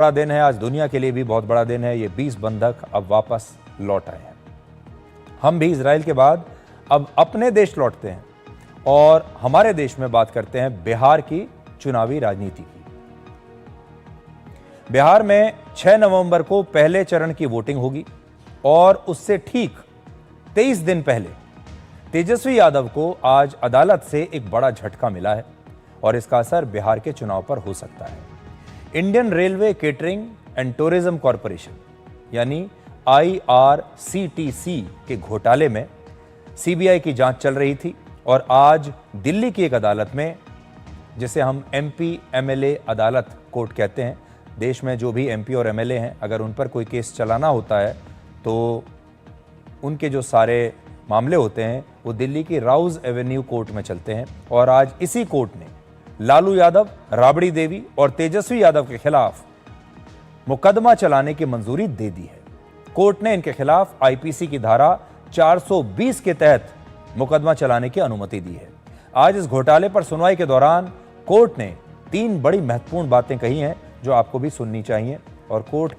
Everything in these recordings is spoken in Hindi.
बड़ा दिन है, आज दुनिया के लिए भी बहुत बड़ा दिन है। ये 20 बंधक अब वापस लौट आए हैं। हम भी इजराइल के बाद अब अपने देश लौटते हैं और हमारे देश में बात करते हैं बिहार की चुनावी राजनीति की। बिहार में 6 नवंबर को पहले चरण की वोटिंग होगी और उससे ठीक 23 दिन पहले तेजस्वी यादव को आज अदालत से एक बड़ा झटका मिला है और इसका असर बिहार के चुनाव पर हो सकता है। Indian railway catering and tourism corporation यानी IRCTC के घोटाले में CBI की जांच चल रही थी और आज दिल्ली की एक अदालत में, जिसे हम MP MLA अदालत कोर्ट कहते हैं, देश में जो भी MP और MLA हैं, अगर उन पर कोई केस चलाना होता है तो उनके जो सारे मामले होते हैं वो दिल्ली की राउज एवेन्यू कोर्ट में चलते हैं। और आज इसी कोर्ट ने लालू यादव, राबड़ी देवी और तेजस्वी यादव के खिलाफ मुकदमा चलाने की मंजूरी दे दी है। कोर्ट ने इनके खिलाफ IPC की धारा 420 के तहत मुकदमा चलाने की अनुमति दी है। आज इस घोटाले पर सुनवाई के दौरान कोर्ट ने 3 बड़ी महत्वपूर्ण बातें कही हैं जो आपको भी सुननी चाहिए और कोर्ट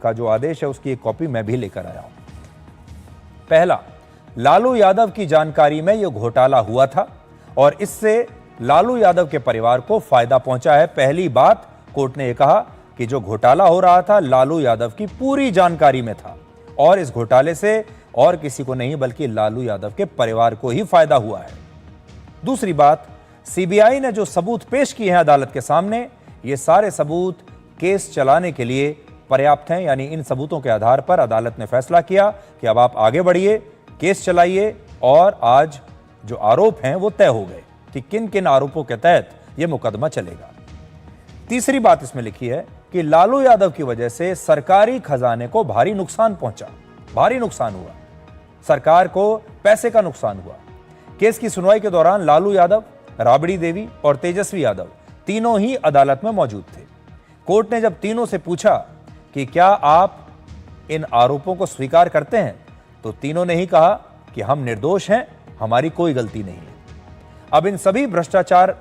का जो आदेश है उसकी एक कॉपी मैं भी लेकर आया हूं। पहला, लालू यादव की जानकारी में यह घोटाला हुआ था और इससे लालू यादव के परिवार को फायदा पहुंचा है। पहली बात, कोर्ट ने यह कहा कि जो घोटाला हो रहा था लालू यादव की पूरी जानकारी में था और इस घोटाले से और किसी को नहीं बल्कि लालू यादव के परिवार को ही फायदा हुआ है। दूसरी बात, CBI ने जो सबूत पेश किए हैं अदालत के सामने, ये सारे सबूत केस चलाने के लिए पर्याप्त हैं। यानी इन सबूतों के आधार पर अदालत ने फैसला किया कि अब आप आगे बढ़िए, केस चलाइए और आज जो आरोप हैं वो तय हो गए कि किन किन आरोपों के तहत यह मुकदमा चलेगा। तीसरी बात इसमें लिखी है कि लालू यादव की वजह से सरकारी खजाने को भारी नुकसान पहुंचा, भारी नुकसान हुआ, सरकार को पैसे का नुकसान हुआ। केस की सुनवाई के दौरान लालू यादव, राबड़ी देवी और तेजस्वी यादव तीनों ही अदालत में मौजूद थे। कोर्ट ने जब तीनों से पूछा कि क्या आप इन आरोपों को स्वीकार करते हैं, तो तीनों ने ही कहा कि हम निर्दोष हैं, हमारी कोई गलती नहीं है। अब इन सभी भ्रष्टाचार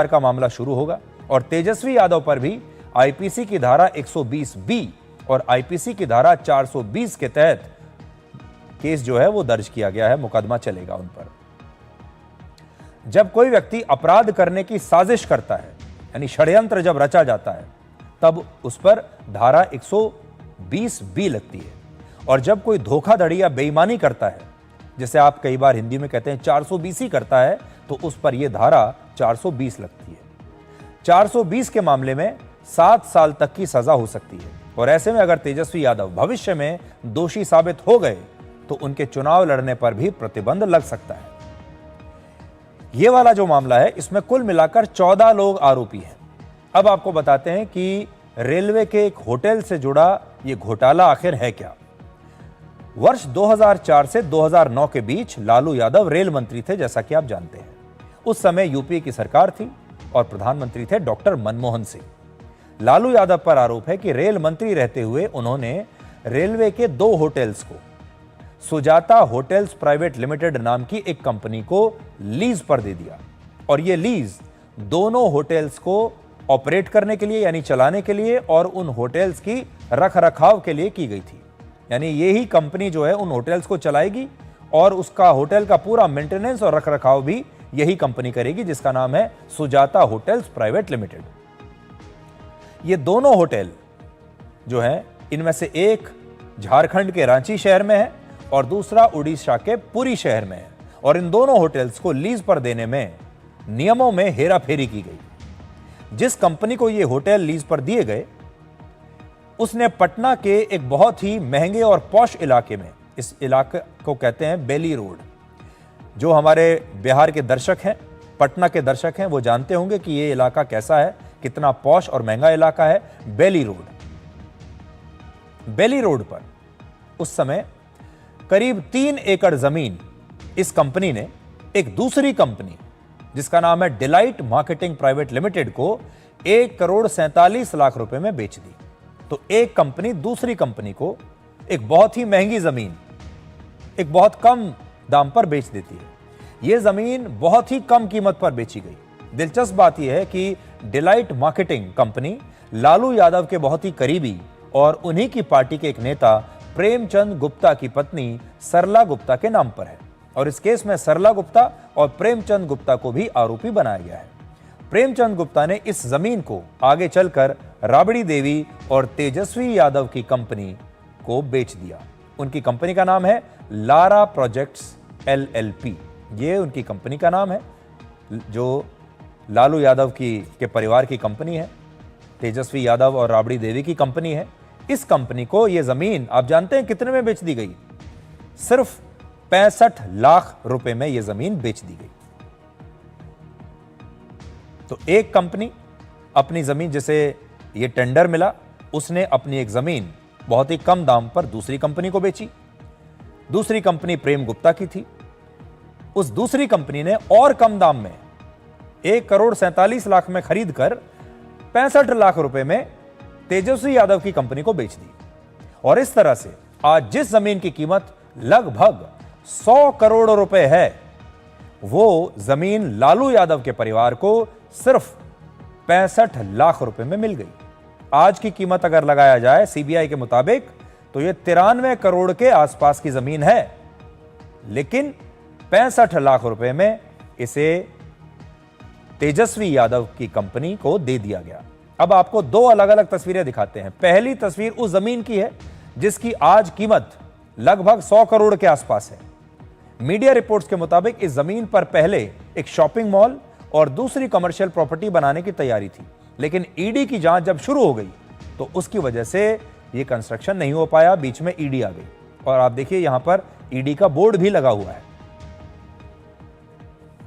का मामला शुरू होगा और तेजस्वी यादव पर भी IPC की धारा 120B और IPC की धारा 420 के तहत केस जो है वो दर्ज किया गया है, मुकदमा चलेगा उन पर। जब कोई व्यक्ति अपराध करने की साजिश करता है, यानी षड्यंत्र जब रचा जाता है, तब उस पर धारा 120B लगती है और जब कोई धोखाधड़ी या बेईमानी करता है, जैसे आप कई बार हिंदी में कहते हैं 420 करता है, तो उस पर यह धारा 420 लगती है। 420 के मामले में 7 साल तक की सजा हो सकती है और ऐसे में अगर तेजस्वी यादव भविष्य में दोषी साबित हो गए तो उनके चुनाव लड़ने पर भी प्रतिबंध लग सकता है। यह वाला जो मामला है, इसमें कुल मिलाकर 14 लोग आरोपी हैं। अब आपको बताते हैं कि रेलवे के एक होटल से जुड़ा यह घोटाला आखिर है क्या। वर्ष 2004 से 2009 के बीच लालू यादव रेल मंत्री थे, जैसा कि आप जानते हैं। उस समय यूपीए की सरकार थी और प्रधानमंत्री थे डॉक्टर मनमोहन सिंह। लालू यादव पर आरोप है कि रेल मंत्री रहते हुए उन्होंने रेलवे के 2 होटल्स को सुजाता होटल्स प्राइवेट लिमिटेड नाम की एक कंपनी को लीज पर दे दिया और यह लीज दोनों होटल्स को ऑपरेट करने के लिए यानी चलाने के लिए और उन होटल्स की रखरखाव के लिए की गई थी। यानी यही कंपनी जो है उन होटल्स को चलाएगी और उसका होटल का पूरा मेंटेनेंस और रखरखाव भी यही कंपनी करेगी, जिसका नाम है सुजाता होटल्स प्राइवेट लिमिटेड। ये दोनों होटल जो हैं, इनमें से एक झारखंड के रांची शहर में है और दूसरा उड़ीसा के पुरी शहर में है और इन दोनों होटल्स को लीज पर देने में नियमों में हेराफेरी की गई। जिस कंपनी को ये होटल लीज पर दिए गए, उसने पटना के एक बहुत ही महंगे और पॉश इलाके में, इस इलाके को कहते हैं बेली रोड। जो हमारे बिहार के दर्शक हैं, पटना के दर्शक हैं, वो जानते होंगे कि ये इलाका कैसा है, कितना पॉश और महंगा इलाका है। बेली रोड, बेली रोड पर उस समय करीब 3 एकड़ जमीन इस कंपनी ने एक दूसरी कंपनी जिसका नाम है डिलाइट मार्केटिंग प्राइवेट लिमिटेड को 1,47,00,000 रुपए में बेच दी। तो एक कंपनी दूसरी कंपनी को एक बहुत ही महंगी जमीन एक बहुत कम दाम पर बेच देती है। यह जमीन बहुत ही कम कीमत पर बेची गई। दिलचस्प बात यह है कि delight marketing company Lalu Yadav के बहुत ही करीबी और उन्हीं की पार्टी के एक नेता प्रेमचंद गुप्ता की पत्नी सरला गुप्ता के नाम पर है और इस केस में सरला गुप्ता और प्रेमचंद गुप्ता को भी आरोपी बनाया गया है। प्रेमचंद गुप्ता ने इस जमीन को आगे चलकर राबड़ी देवी और तेजस्वी यादव की कंपनी को बेच दिया। उनकी कंपनी का नाम है लारा प्रोजेक्ट्स LLP। ये उनकी कंपनी का नाम है जो लालू यादव के परिवार की कंपनी है, तेजस्वी यादव और राबड़ी देवी की कंपनी है। इस कंपनी को यह जमीन आप जानते हैं कितने में बेच दी गई? सिर्फ 65 लाख रुपए में यह जमीन बेच दी गई। तो एक कंपनी अपनी जमीन, जैसे ये टेंडर मिला, उसने अपनी एक जमीन बहुत ही कम दाम पर दूसरी कंपनी को बेची। दूसरी कंपनी प्रेम गुप्ता की थी। उस दूसरी कंपनी ने और कम दाम में 1,47,00,000 में खरीदकर 65 लाख रुपए में तेजस्वी यादव की कंपनी को बेच दी। और इस तरह से आज जिस जमीन की कीमत लगभग 100 करोड़ रुपए है, वो जमीन लालू यादव के परिवार को सिर्फ 65 लाख रुपए में मिल गई। आज की कीमत अगर लगाया जाए सीबीआई के मुताबिक तो यह 93 करोड़ के आसपास की जमीन है, लेकिन 65 लाख रुपए में इसे तेजस्वी यादव की कंपनी को दे दिया गया। अब आपको दो अलग अलग तस्वीरें दिखाते हैं। पहली तस्वीर उस जमीन की है जिसकी आज कीमत लगभग 100 करोड़ के आसपास है। मीडिया रिपोर्ट्स के मुताबिक इस जमीन पर पहले एक शॉपिंग मॉल और दूसरी कमर्शियल प्रॉपर्टी बनाने की तैयारी थी, लेकिन ईडी की जांच जब शुरू हो गई तो उसकी वजह से यह कंस्ट्रक्शन नहीं हो पाया, बीच में ईडी आ गई। और आप देखिए यहां पर ईडी का बोर्ड भी लगा हुआ है,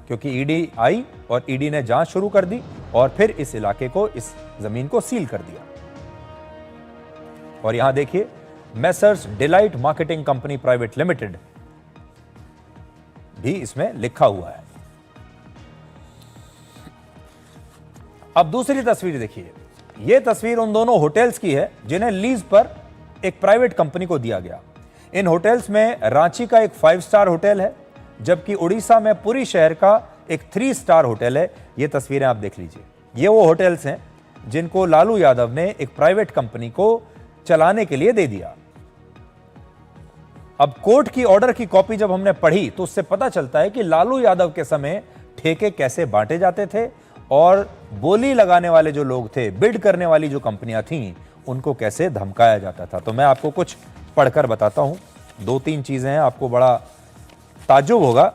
क्योंकि ईडी आई और ईडी ने जांच शुरू कर दी और फिर इस इलाके को, इस जमीन को सील कर दिया। और यहां देखिए messrs delight marketing company private limited भी इसमें लिखा हुआ है। अब दूसरी तस्वीर देखिए। यह तस्वीर उन दोनों होटल्स की है जिन्हें लीज पर एक प्राइवेट कंपनी को दिया गया। इन होटल्स में रांची का एक 5 स्टार होटल है, जबकि उड़ीसा में पुरी शहर का एक 3 स्टार होटल है। ये तस्वीरें आप देख लीजिए। ये वो होटल्स हैं जिनको लालू यादव ने एक प्राइवेट कंपनी को चलाने के लिए दे दिया। अब कोर्ट की ऑर्डर की कॉपी जब हमने पढ़ी तो उससे पता चलता है कि लालू यादव के समय ठेके कैसे बांटे जाते थे और बोली लगाने वाले जो लोग थे, बिड करने वाली जो कंपनियां थीं, उनको कैसे धमकाया जाता था। तो मैं आपको कुछ पढ़कर बताता हूं। 2-3 चीजें हैं, आपको बड़ा ताज्जुब होगा।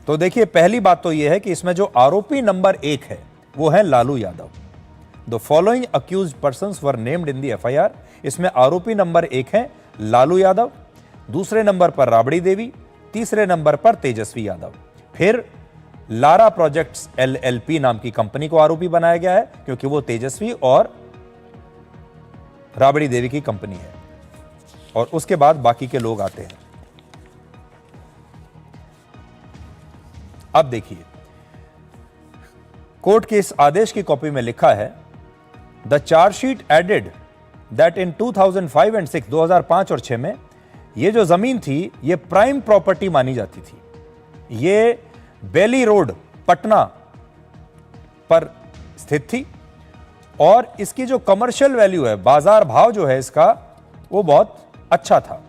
तो देखिए, पहली बात तो यह है कि इसमें जो आरोपी नंबर 1 है वो है Lalu Yadav. The following accused persons were named in the FIR. इसमें आरोपी नंबर 1 है लालू यादव, दूसरे नंबर पर राबड़ी देवी, तीसरे नंबर पर तेजस्वी यादव। फिर लारा प्रोजेक्ट्स LLP नाम की कंपनी को आरोपी बनाया गया है, क्योंकि वो तेजस्वी और राबड़ी देवी की कंपनी है। और उसके बाद बाकी के लोग आते हैं। अब देखिए, कोर्ट के इस आदेश की कॉपी में लिखा है, the chargesheet added that in 2005 and 6, 2005 और 6 में ये जो जमीन थी ये प्राइम प्रॉपर्टी मानी जाती थी। ये बेली रोड पटना पर स्थित थी और इसकी जो कमर्शियल वैल्यू है, बाजार भाव जो है इसका, वो बहुत अच्छा था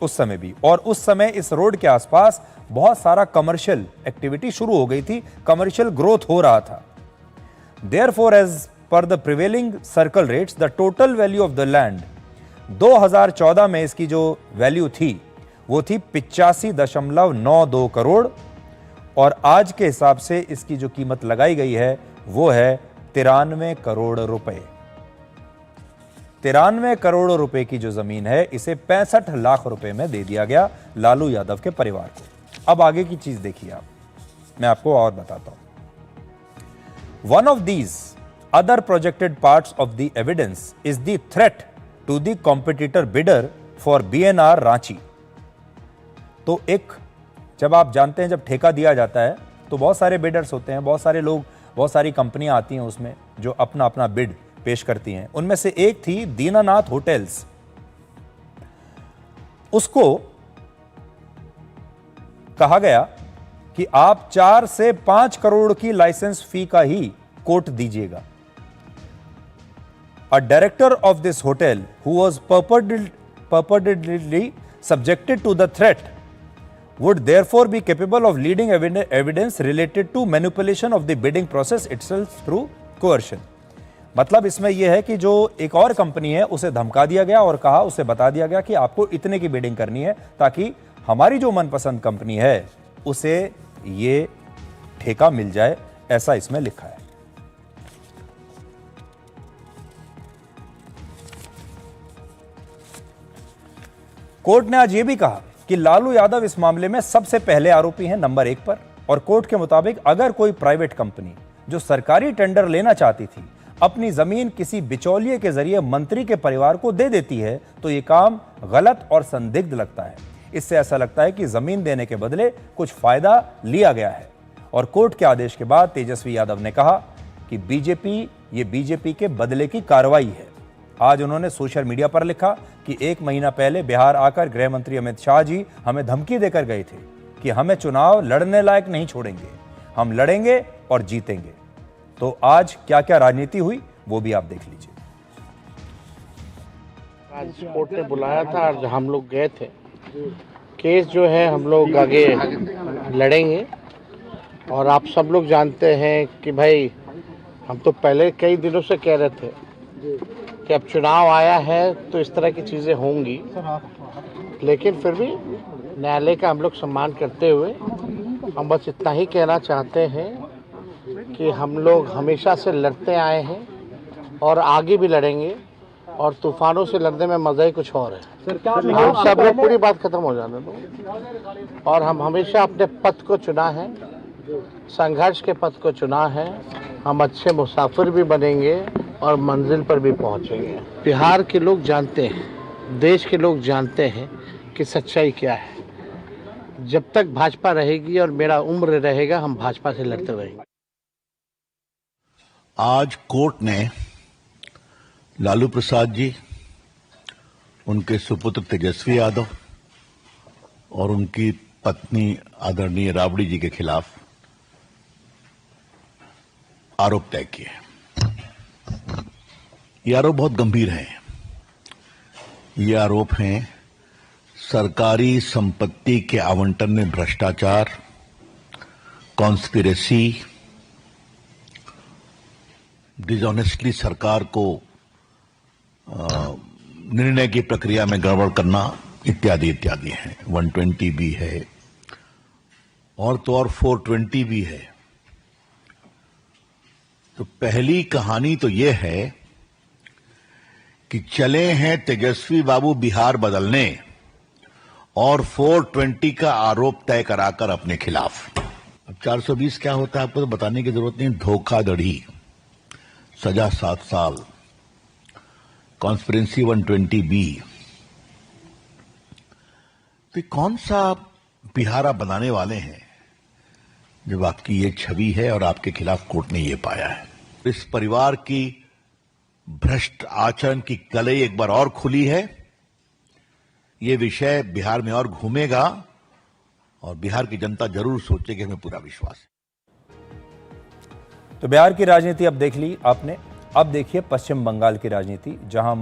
उस समय भी। और उस समय इस रोड के आसपास बहुत सारा कमर्शियल एक्टिविटी शुरू हो गई थी, कमर्शियल ग्रोथ हो रहा था। Therefore as per the prevailing circle rates the total value of the land 2014 में इसकी जो वैल्यू थी वो थी 85.92 करोड़ और आज के हिसाब से इसकी जो कीमत लगाई गई है वो है 93 करोड़ रुपए। 93 करोड़ रुपए की जो जमीन है इसे 65 लाख रुपए में दे दिया गया लालू यादव के परिवार को। अब आगे की चीज देखिए आप, मैं आपको और बताता हूं। One of these other projected parts of the evidence is the threat to the competitor bidder for BNR Ranchi. तो एक, जब आप जानते हैं जब ठेका दिया जाता है तो बहुत सारे बिडर्स होते हैं, बहुत सारे लोग, बहुत सारी कंपनियां आती हैं उसमें जो अपना अपना बिड पेश करती हैं। उनमें से एक थी दीनानाथ होटल्स। उसको कहा गया कि आप 4 से 5 करोड़ की लाइसेंस फी का ही कोट दीजिएगा। A director of this hotel who was purportedly subjected to the threat would therefore be capable of leading evidence related to manipulation of the bidding process itself through coercion। मतलब इसमें यह है कि जो एक और कंपनी है उसे धमका दिया गया और कहा, उसे बता दिया गया कि आपको इतने की बिडिंग करनी है ताकि हमारी जो मनपसंद कंपनी है उसे ये ठेका मिल जाए, ऐसा इसमें लिखा है। कोर्ट ने आज यह भी कहा कि लालू यादव इस मामले में सबसे पहले आरोपी हैं, नंबर 1 पर। और कोर्ट के मुताबिक अगर कोई प्राइवेट कंपनी जो सरकारी टेंडर लेना चाहती थी अपनी जमीन किसी बिचौलिए के जरिए मंत्री के परिवार को दे देती है तो यह काम गलत और संदिग्ध लगता है। इससे ऐसा लगता है कि जमीन देने के बदले कुछ फायदा लिया गया है। और कोर्ट के आदेश के बाद तेजस्वी यादव ने कहा कि बीजेपी के बदले की कार्रवाई है। आज उन्होंने सोशल मीडिया पर लिखा कि 1 महीना पहले बिहार आकर गृह मंत्री अमित शाह जी हमें धमकी देकर गए थे कि हमें चुनाव लड़ने लायक नहीं छोड़ेंगे, हम लड़ेंगे और जीतेंगे। तो आज क्या क्या राजनीति हुई वो भी आप देख लीजिए। आज कोर्ट ने बुलाया था और हम लोग गए थे। केस जो है हम लोग आगे लड़ेंगे और आप सब लोग जानते हैं कि भाई हम तो पहले कई दिनों से कह रहे थे कि अब चुनाव आया है तो इस तरह की चीज़ें होंगी, लेकिन फिर भी न्यायालय का हम लोग सम्मान करते हुए हम बस इतना ही कहना चाहते हैं कि हम लोग हमेशा से लड़ते आए हैं और आगे भी लड़ेंगे और तूफानों से लड़ने में मज़ा ही कुछ और है। हम सब लोग पूरी बात खत्म हो जाने दो। और हम हमेशा अपने पथ को चुना है, संघर्ष के पथ को चुना है। हम अच्छे मुसाफिर भी बनेंगे और मंजिल पर भी पहुंचेंगे। बिहार के लोग जानते हैं, देश के लोग जानते हैं कि सच्चाई क्या है। जब तक भाजपा रहेगी और मेरा उम्र रहेगा हम भाजपा से लड़ते रहेंगे। आज कोर्ट ने लालू प्रसाद जी, उनके सुपुत्र तेजस्वी यादव और उनकी पत्नी आदरणीय राबड़ी जी के खिलाफ आरोप तय किए। ये आरोप बहुत गंभीर हैं। ये आरोप हैं सरकारी संपत्ति के आवंटन में भ्रष्टाचार, कॉन्स्पिरेसी, डिसऑनेस्टली सरकार को निर्णय की प्रक्रिया में गड़बड़ करना इत्यादि इत्यादि है। 120 भी है और तो और 420 भी है। तो पहली कहानी तो यह है कि चले हैं तेजस्वी बाबू बिहार बदलने और 420 का आरोप तय कराकर अपने खिलाफ। अब 420 क्या होता है आपको तो बताने की जरूरत नहीं। धोखाधड़ी, सजा 7 साल, कॉन्स्पिरेंसी 120B। तो कौन सा बिहारा बनाने वाले हैं जब आपकी ये छवि है और आपके खिलाफ कोर्ट ने ये पाया है। इस परिवार की भ्रष्ट आचरण की कलई एक बार और खुली है। ये विषय बिहार में और घूमेगा और बिहार की जनता जरूर सोचेगी, हमें पूरा विश्वास है। तो बिहार की राजनीति अब देख ली आपने। अब देखिए पश्चिम बंगाल की राजनीति, जहां